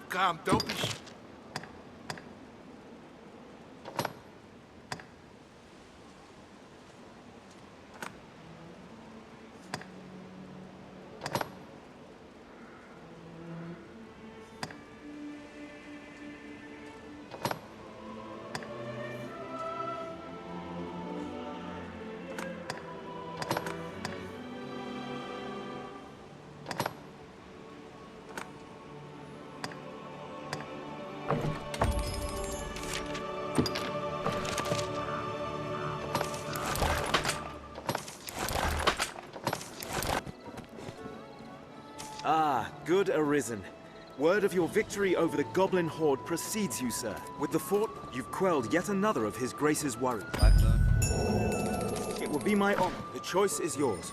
Come, don't be Ah, good arisen. Word of your victory over the goblin horde precedes you, sir. With the fort, you've quelled yet another of His Grace's worries. It will be my honor. The choice is yours.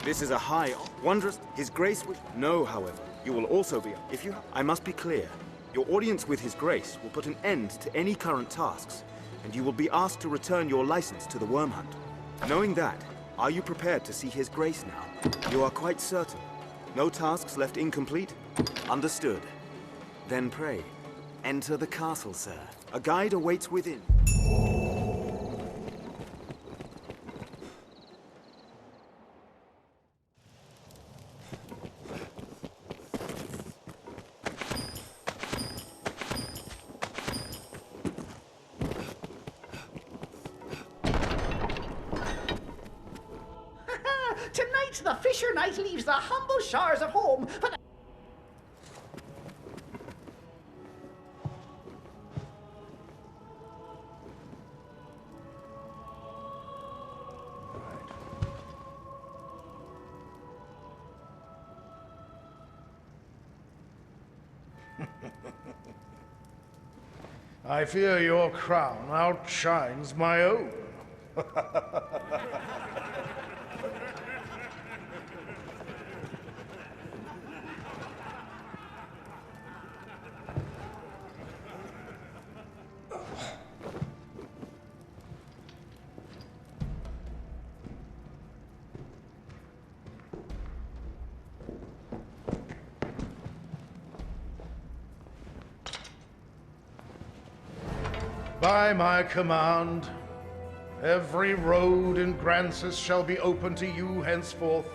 This is a high, wondrous. His Grace will know, however, you will also be. If you, I must be clear. Your audience with His Grace will put an end to any current tasks, and you will be asked to return your license to the Worm Hunt. Knowing that, are you prepared to see His Grace now? You are quite certain. No tasks left incomplete? Understood. Then pray, enter the castle, sir. A guide awaits within. Tonight the Fisher Knight leaves the humble shores of home for the... I fear your crown outshines my own. By my command, every road in Grancis shall be open to you henceforth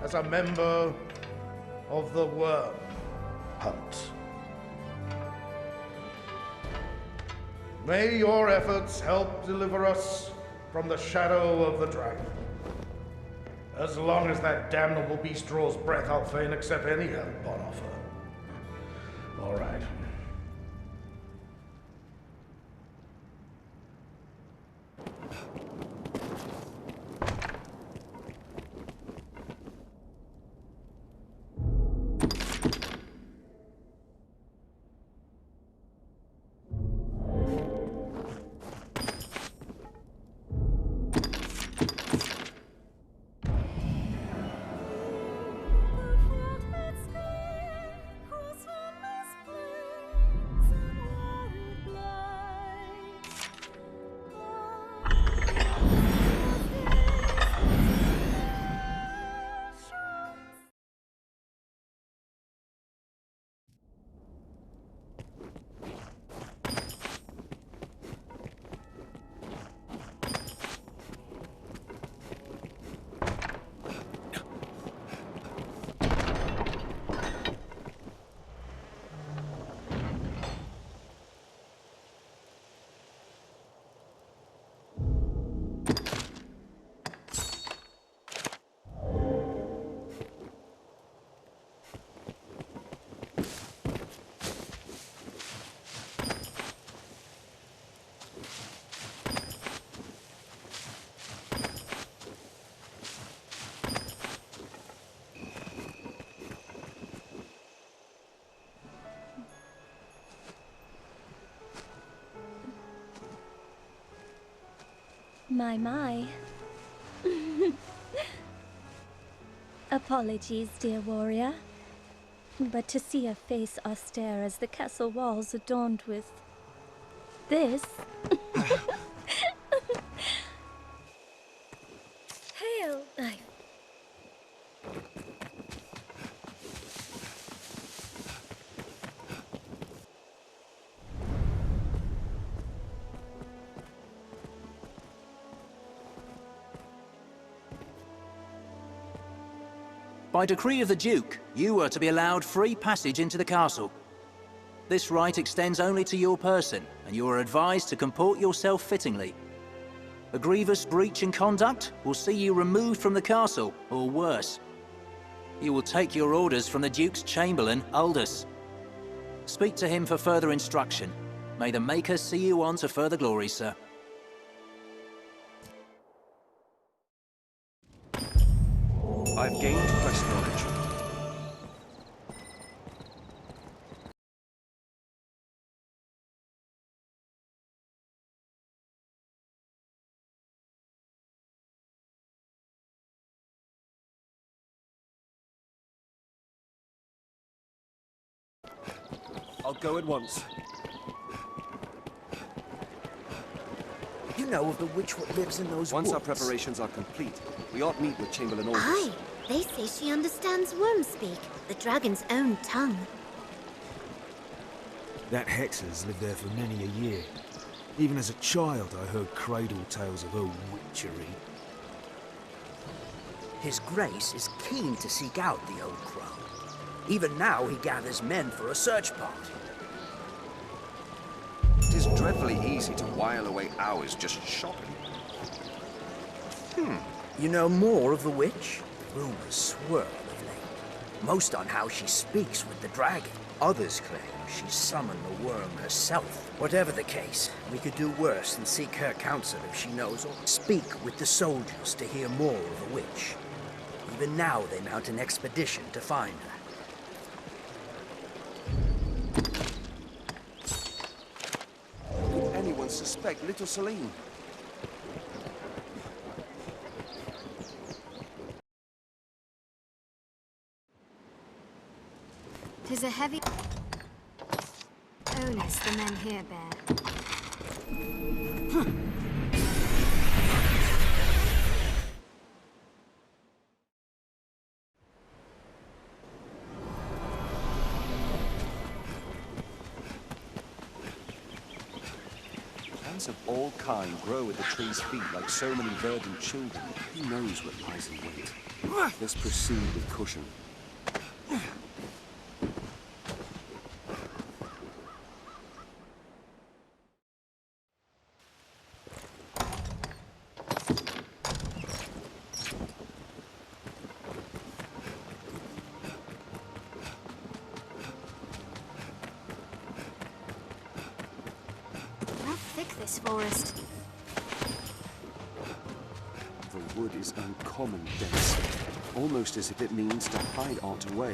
as a member of the Worm Hunt. May your efforts help deliver us from the shadow of the dragon. As long as that damnable beast draws breath, I'll fain accept any help on offer. All right. My. Apologies, dear warrior. But to see a face austere as the castle walls adorned with this... Hail! By decree of the Duke, you are to be allowed free passage into the castle. This right extends only to your person, and you are advised to comport yourself fittingly. A grievous breach in conduct will see you removed from the castle, or worse. You will take your orders from the Duke's Chamberlain, Aldous. Speak to him for further instruction. May the Maker see you on to further glory, sir. I've gained quest knowledge. I'll go at once. You know of the witch what lives in those Once woods? our preparations are complete, we ought meet with Chamberlain Aldous. Aye, they say she understands worm speak, the dragon's own tongue. That hexer's lived there for many a year. Even as a child, I heard cradle tales of her witchery. His Grace is keen to seek out the old crow. Even now, he gathers men for a search party. It is dreadfully easy to while away hours just shopping. You know more of the witch? Rumors swirl of late. Most on how she speaks with the dragon. Others claim she summoned the worm herself. Whatever the case, we could do worse than seek her counsel if she knows, or speak with the soldiers to hear more of the witch. Even now they mount an expedition to find her. Could anyone suspect little Celine? Tis a heavy onus the men here bear. Plants of all kind grow at the tree's feet like so many verdant children. Who knows what lies in wait? Let's proceed with caution. How thick this forest. The wood is uncommon dense, almost as if it means to hide art away.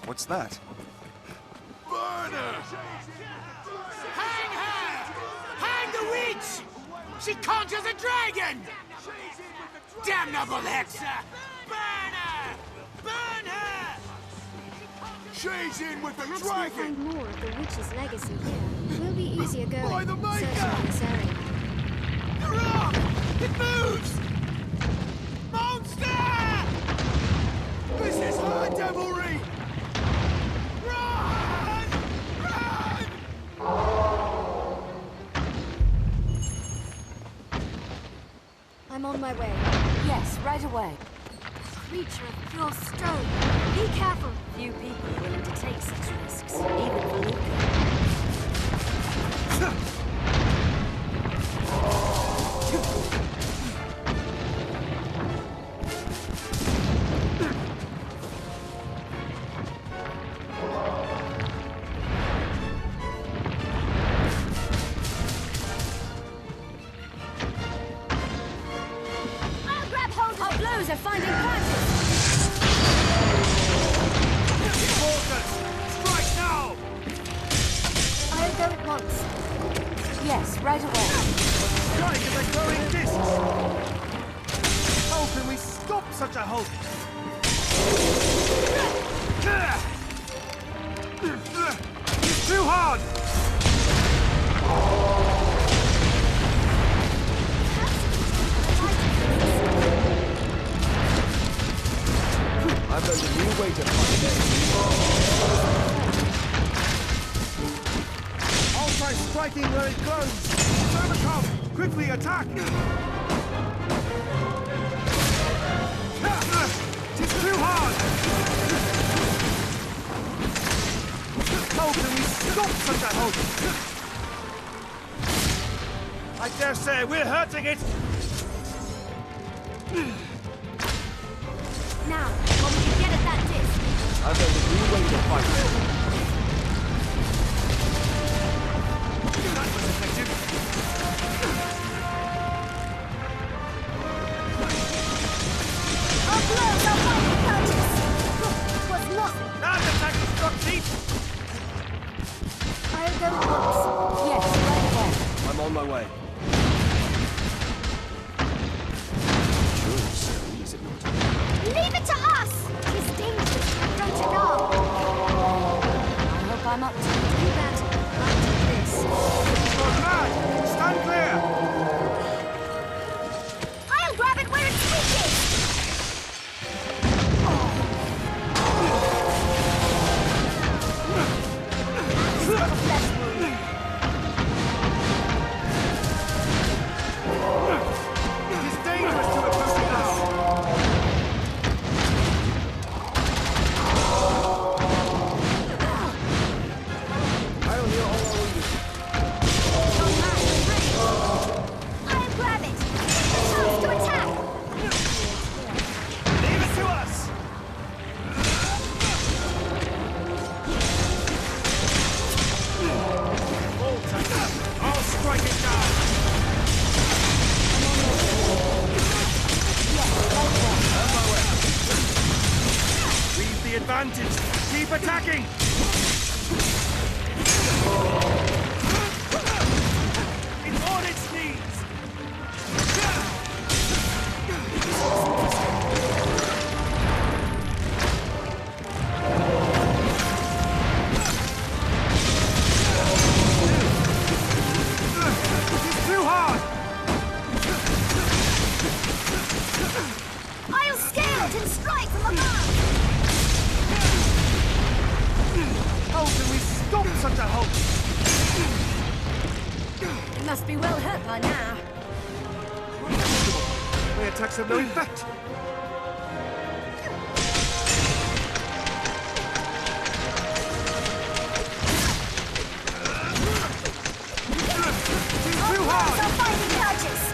What's that? Burn her! Hang her! Hang the witch! She conjures a dragon! Damnable hexer! Burn her! Burn her! She's in with the Perhaps we'll dragon! find more of the witch's legacy here. Will be easier going. By the Maker! Searching this area. Hurrah! It moves! Monster! This is her devilry! Run! Run! I'm on my way. Yes, right away. Creature of pure stone. Be careful. Few people are willing to take such risks, even for Luca. I'll grab hold of Our blows are finding practice! Strike now! I'll go at once. Yes, right away. Strike at the glowing discs! How can we stop such a host? It's too hard! I've learned a new way to fight it. I'll try striking where it glows! Thermocom, quickly attack! It's too hard! such a hope! I dare say we're hurting it! Now, when we can get at that disc. And there's a new way to fight. That was effective. Our blows are widely purchased. Was lost. That attack has struck deep! I'll go at once. Yes, right away. I'm on my way. Sure, so is it not? Leave it to us! It's dangerous to approach a dog. I hope I'm up to do that. After this. Gone mad! Stand clear! I'll grab it where it's weakest! This is a flesh wound. It is dangerous to approach it now! I'll hear all our wounded. I'll grab it! Chance to attack! Leave it to us! I'll strike it down! We've the advantage! Keep attacking! It's on its knees! It's too hard! I'll scale it and strike from above! How can we stop such a hope? It must be well hurt by now. My attacks have no effect! It's too hard! I'll find the purchase!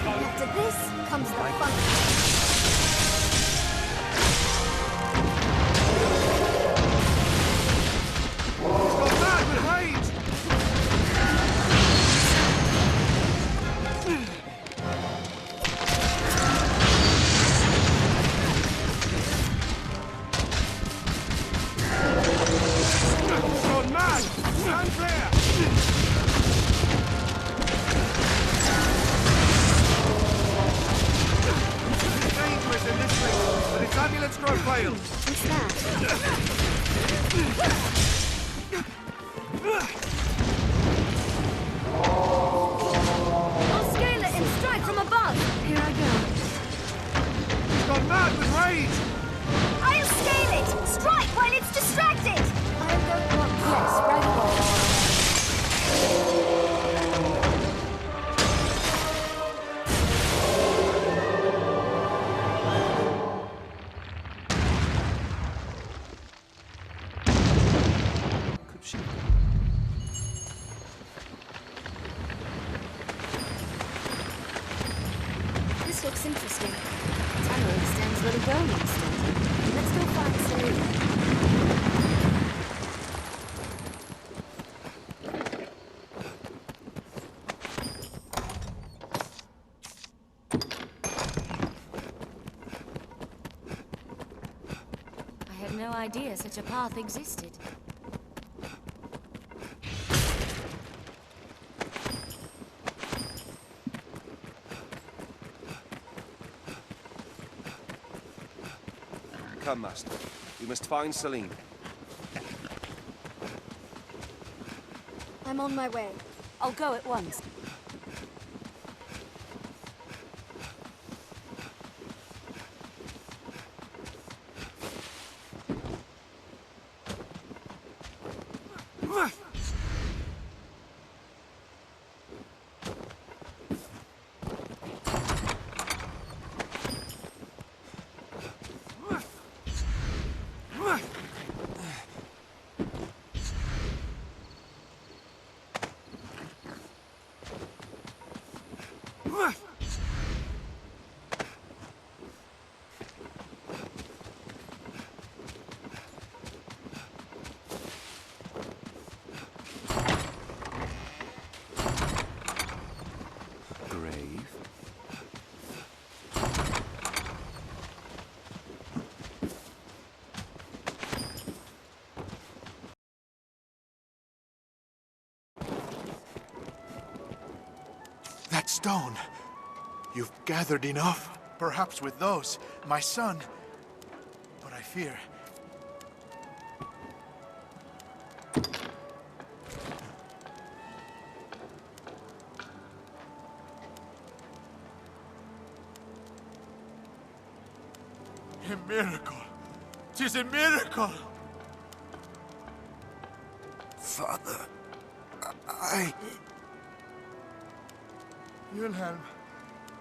After this comes the fun. It's gone mad with rage! It's gone mad! Stand clear! It's dangerous in this ring, but its amulets grow failed. What's that? I'll scale it and strike from above. Here I go. It's gone mad with rage! I'll scale it! Strike while it's distracted! I'll go once. Yes, right away. Could she? This looks interesting. Tunnel extends where the dome extends. Let's go find Serena. I had no idea such a path existed. Come, Master. We must find Celine. I'm on my way. I'll go at once. stone. You've gathered enough? Perhaps with those, my son. But I fear... A miracle! 'Tis a miracle! Father, I... Wilhelm.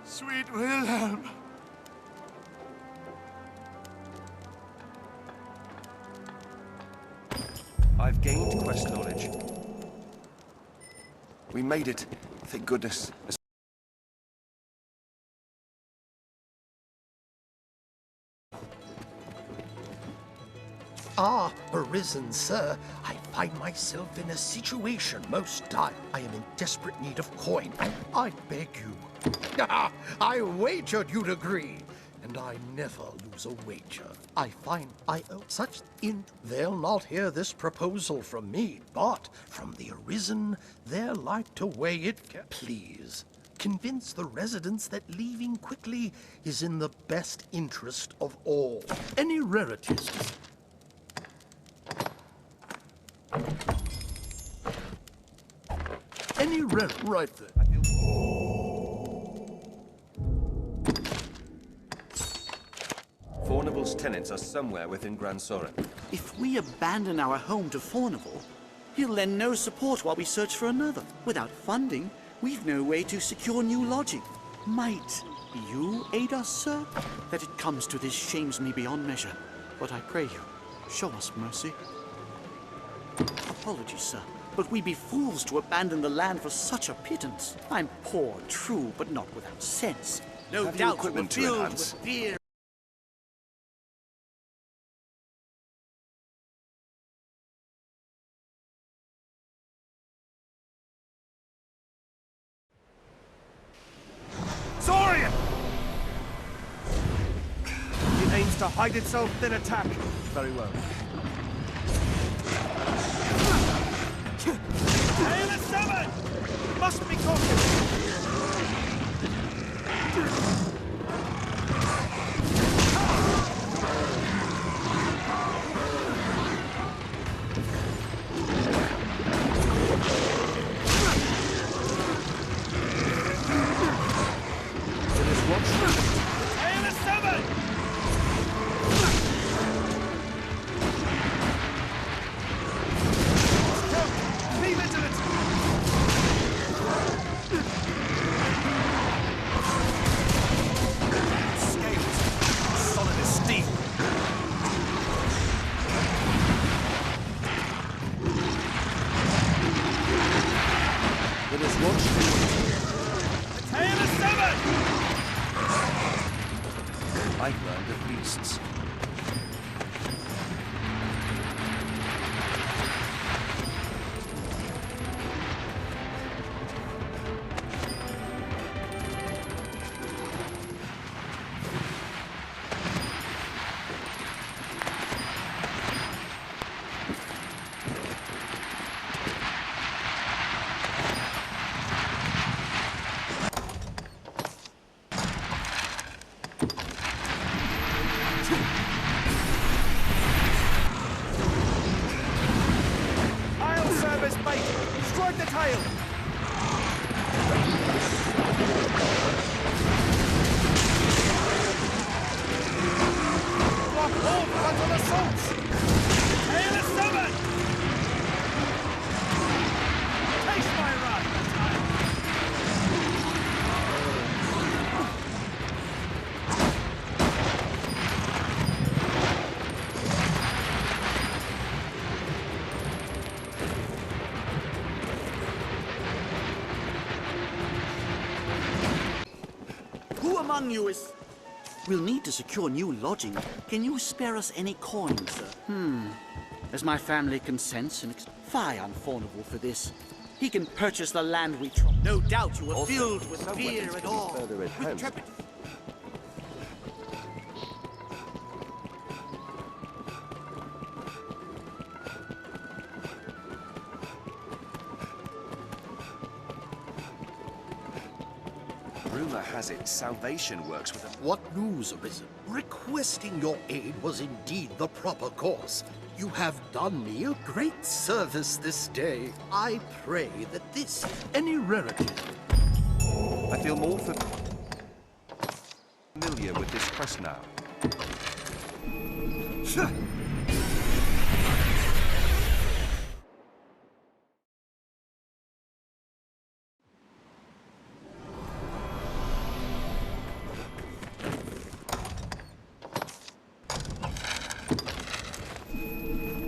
Sweet Wilhelm. I've gained quest knowledge. We made it, thank goodness. Ah, arisen, sir. I find myself in a situation most dire. I am in desperate need of coin, and I beg you. I wagered you'd agree, and I never lose a wager. I find I owe such in. They'll not hear this proposal from me, but from the arisen, they're like to weigh it. Please, convince the residents that leaving quickly is in the best interest of all. Any rarities? Any right there. Fornival's tenants are somewhere within Grand Sorcerer. If we abandon our home to Fornival, he'll lend no support while we search for another. Without funding, we've no way to secure new lodging. Might you aid us, sir? That it comes to this shames me beyond measure. But I pray you, show us mercy. Apologies, sir, but we'd be fools to abandon the land for such a pittance. I'm poor, true, but not without sense. No Have you doubt equipment we're to filled enhance? with fear. Saurian! It aims to hide itself, then attack. Very well. Hail a summon! Must be cautious! Hail a summon! Be vigilant! Scales, solid as steel. Let us watch the Hail a summon! I've learned of beasts. I'll serve as bait. Strike the tail. Block all frontal assaults. Hail a summon! Taste my wrath. Who among you is... We'll need to secure new lodging. Can you spare us any coin, sir? As my family consents and fie on Fornival for this. He can purchase the land we trod. No doubt you were Also, filled with some fear weapons at can be all. further With enhanced. trepid... rumor has it salvation works with a... What news, Arisen? Requesting your aid was indeed the proper course. You have done me a great service this day. I pray that this is any rarity. I feel more familiar with this quest now.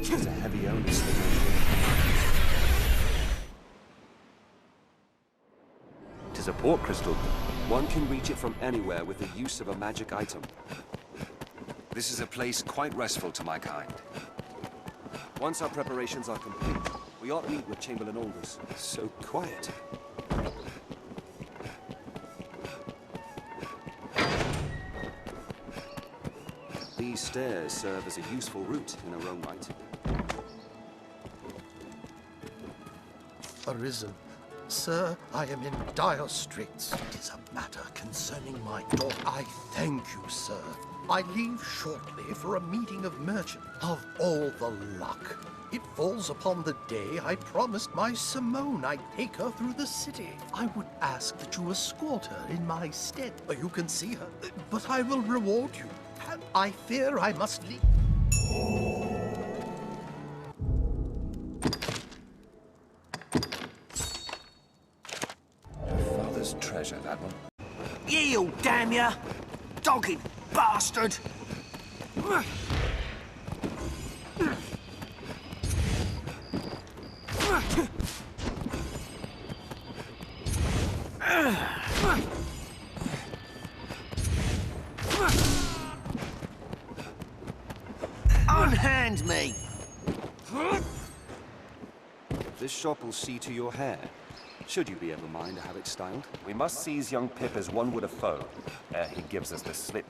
It's a heavy onus for me. It is a port crystal. One can reach it from anywhere with the use of a magic item. This is a place quite restful to my kind. Once our preparations are complete, we ought to meet with Chamberlain Aldous. So quiet. These stairs serve as a useful route in their own right. Arisen. Sir, I am in dire straits. It is a matter concerning my daughter. I thank you, sir. I leave shortly for a meeting of merchants. Of all the luck, it falls upon the day I promised my Simone I'd take her through the city. I would ask that you escort her in my stead. You can see her, but I will reward you. And I fear I must leave. Father's treasure, that one. Yield, damn ya! Dogged bastard! Unhand me! This shop will see to your hair. Should you be ever mind to have it styled? We must seize young Pip as one would a foe, ere he gives us the slip.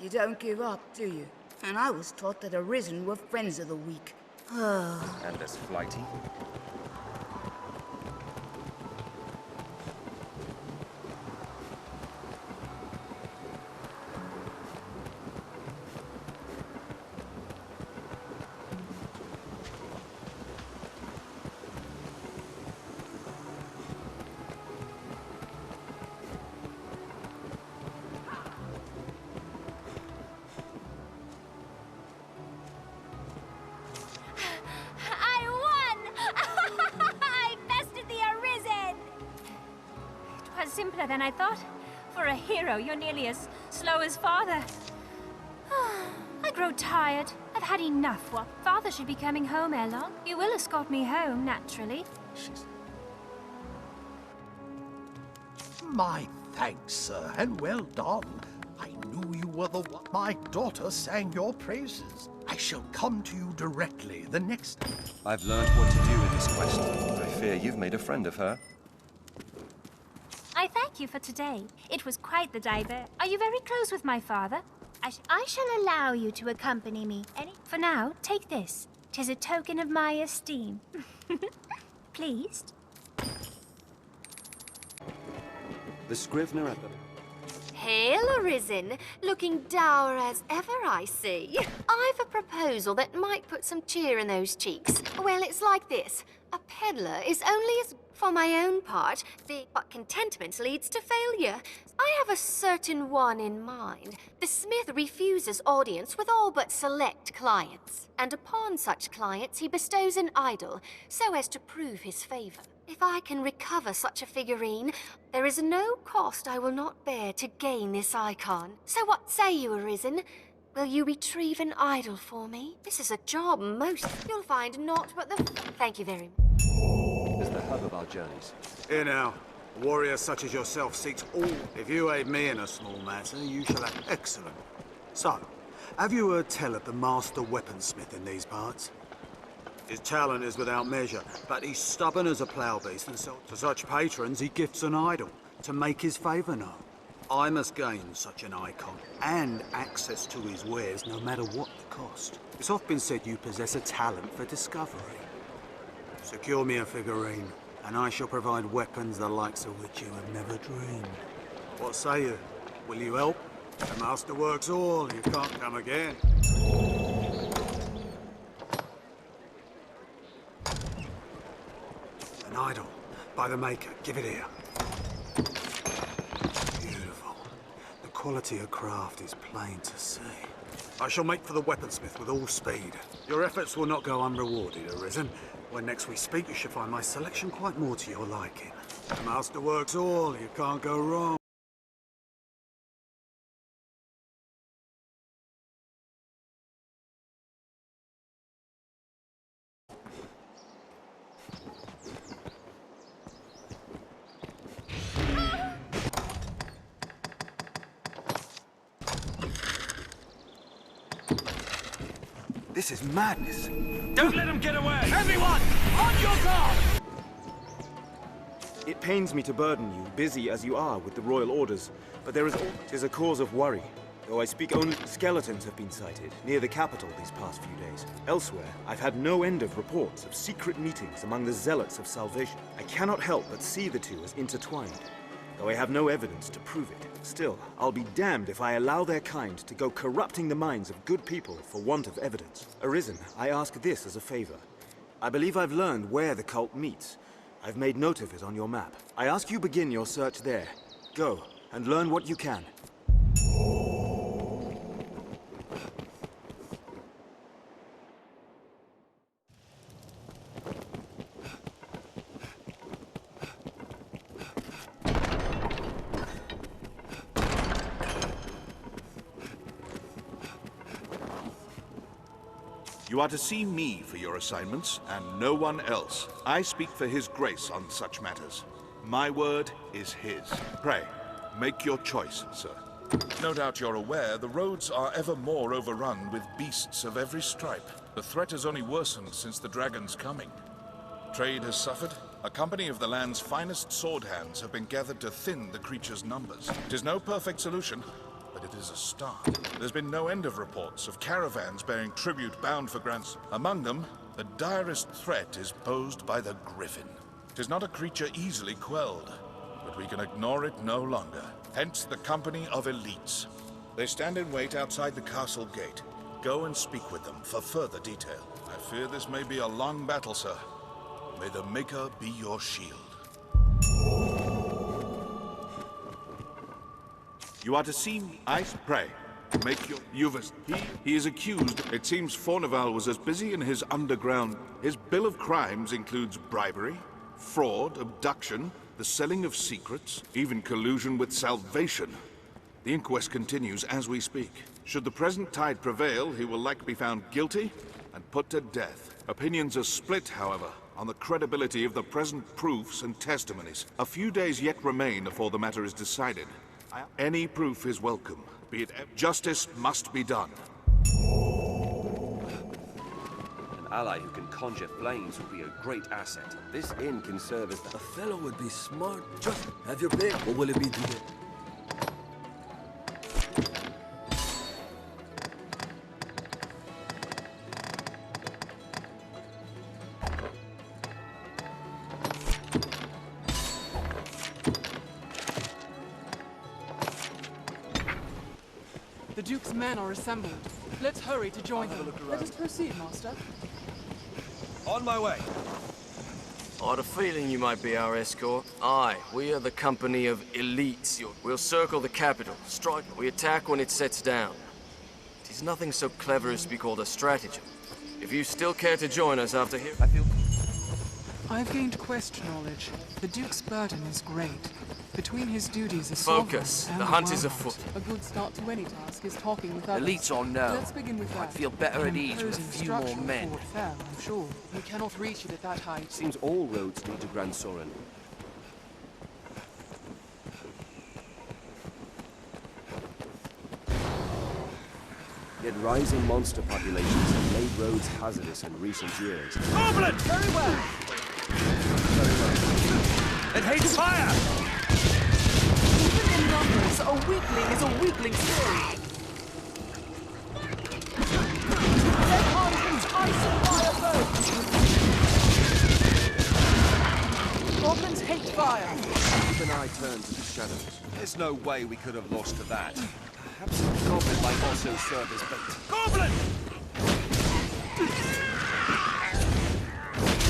You don't give up, do you? And I was taught that Arisen were friends of the weak. And as flighty? Simpler than I thought. For a hero, you're nearly as slow as Father. I grow tired. I've had enough. Well, Father should be coming home ere long. You will escort me home, naturally. My thanks, sir, and well done. I knew you were the one. My daughter sang your praises. I shall come to you directly the next time. I've learned what to do in this quest. I fear you've made a friend of her. I thank you for today. It was quite the diver. Are you very close with my father? I shall allow you to accompany me. For now, take this. 'Tis a token of my esteem. Pleased? The Scrivener at the... Hail, Arisen. Looking dour as ever, I see. I've a proposal that might put some cheer in those cheeks. Well, it's like this. A peddler is only as... For my own part, but contentment leads to failure. I have a certain one in mind. The smith refuses audience with all but select clients. And upon such clients, he bestows an idol, so as to prove his favor. If I can recover such a figurine, there is no cost I will not bear to gain this icon. So what say you, Arisen? Will you retrieve an idol for me? This is a job most... You'll find naught but the... Thank you very much. Is the hub of our journeys. Here now, a warrior such as yourself seeks all. If you aid me in a small matter, you shall have excellent. So, have you heard tell of the master weaponsmith in these parts? His talent is without measure, but he's stubborn as a plough beast, and so to such patrons he gifts an idol to make his favour known. I must gain such an icon and access to his wares no matter what the cost. It's often been said you possess a talent for discovery. Secure me a figurine, and I shall provide weapons the likes of which you have never dreamed. What say you? Will you help? The master works all, you can't come again. An idol, by the maker. Give it here. Beautiful. The quality of craft is plain to see. I shall make for the weaponsmith with all speed. Your efforts will not go unrewarded, Arisen. When next we speak, you shall find my selection quite more to your liking. The master works all, you can't go wrong. This is madness. Don't let him get away! Everyone, on your guard! It pains me to burden you, busy as you are with the royal orders, but it is a cause of worry. Though I speak only, skeletons have been sighted near the capital these past few days. Elsewhere, I've had no end of reports of secret meetings among the zealots of salvation. I cannot help but see the two as intertwined, though I have no evidence to prove it. Still, I'll be damned if I allow their kind to go corrupting the minds of good people for want of evidence. Arisen, I ask this as a favor. I believe I've learned where the cult meets. I've made note of it on your map. I ask you begin your search there. Go, and learn what you can. You are to see me for your assignments, and no one else. I speak for His Grace on such matters. My word is his. Pray, make your choice, sir. No doubt you're aware the roads are ever more overrun with beasts of every stripe. The threat has only worsened since the dragon's coming. Trade has suffered. A company of the land's finest sword hands have been gathered to thin the creature's numbers. It is no perfect solution, but it is a start. There's been no end of reports of caravans bearing tribute bound for grants. Among them, the direst threat is posed by the Griffin. 'Tis not a creature easily quelled, but we can ignore it no longer. Hence the company of elites. They stand in wait outside the castle gate. Go and speak with them for further detail. I fear this may be a long battle, sir. May the Maker be your shield. You are to see me. I pray. Make your... He is accused. It seems Forneval was as busy in his underground... His bill of crimes includes bribery, fraud, abduction, the selling of secrets, even collusion with salvation. The inquest continues as we speak. Should the present tide prevail, he will likely be found guilty and put to death. Opinions are split, however, on the credibility of the present proofs and testimonies. A few days yet remain before the matter is decided. Any proof is welcome, be it... Justice must be done. An ally who can conjure flames would be a great asset. This inn can serve as the... A fellow would be smart. Just have your pick. What will it be today? The Duke's men are assembled. Let's hurry to join them. Let us proceed, Master. On my way. I had a feeling you might be our escort. Aye, we are the company of elites. We'll circle the capital. Strike. We attack when it sets down. It is nothing so clever as to be called a stratagem. If you still care to join us after here... I've gained quest knowledge. The Duke's burden is great. Between his duties as Focus. sovereign and The hunt is world afoot. A good start to any task is talking with others. Elites or no, Let's begin with that. I'd feel better at An ease with a imposing few more structure men. Fort Fair, I'm sure. We cannot reach it at that height. Seems all roads lead to Grand Soren. Yet rising monster populations have made roads hazardous in recent years. Goblin! Very well. It hates fire! Even in numbers, A weakling is a weakling still. Take on these ice and fire foes! Goblins hate fire. Even I turned to the shadows. There's no way we could have lost to that. Perhaps a goblin might also serve as bait. Goblin!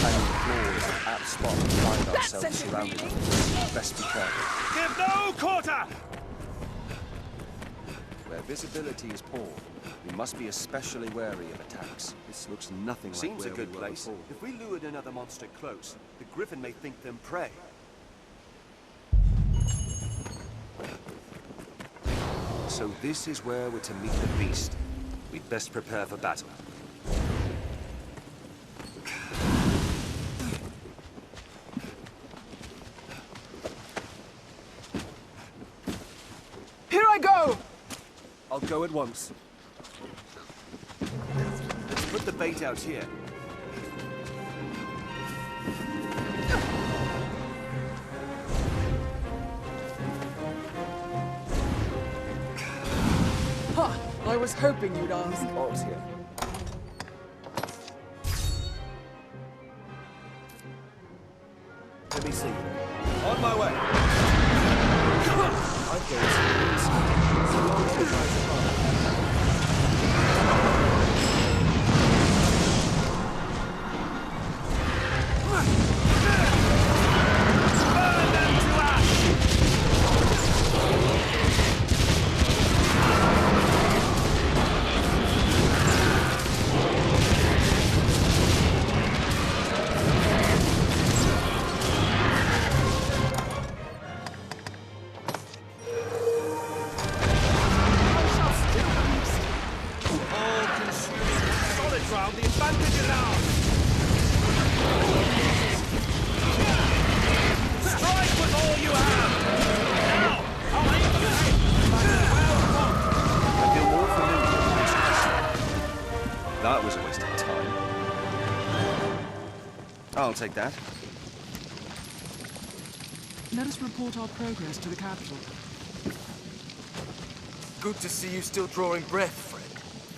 Hanging floor is an apt spot to find ourselves surrounded. Best be careful. Give no quarter! Where visibility is poor, we must be especially wary of attacks. This looks nothing like Seems a where good we were place. before. If we lured another monster close, the griffin may think them prey. So this is where we're to meet the beast. We'd best prepare for battle. Here I go! I'll go at once. Let's put the bait out here. Ha! I was hoping you'd ask. All's here. Let me see. On my way. I'd go as so long as the guys are fine. Burn them to ash! Solid ground, the advantage is ours! Strike with all you have! Now! I'll aim for the head! I feel more familiar with this castle. That was a waste of time. I'll take that. Let us report our progress to the capital. Good to see you still drawing breath, friend.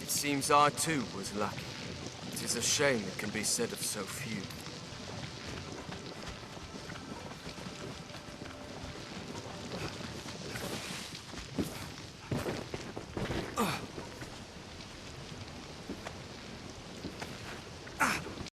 It seems I too was lucky. It is a shame it can be said of so few.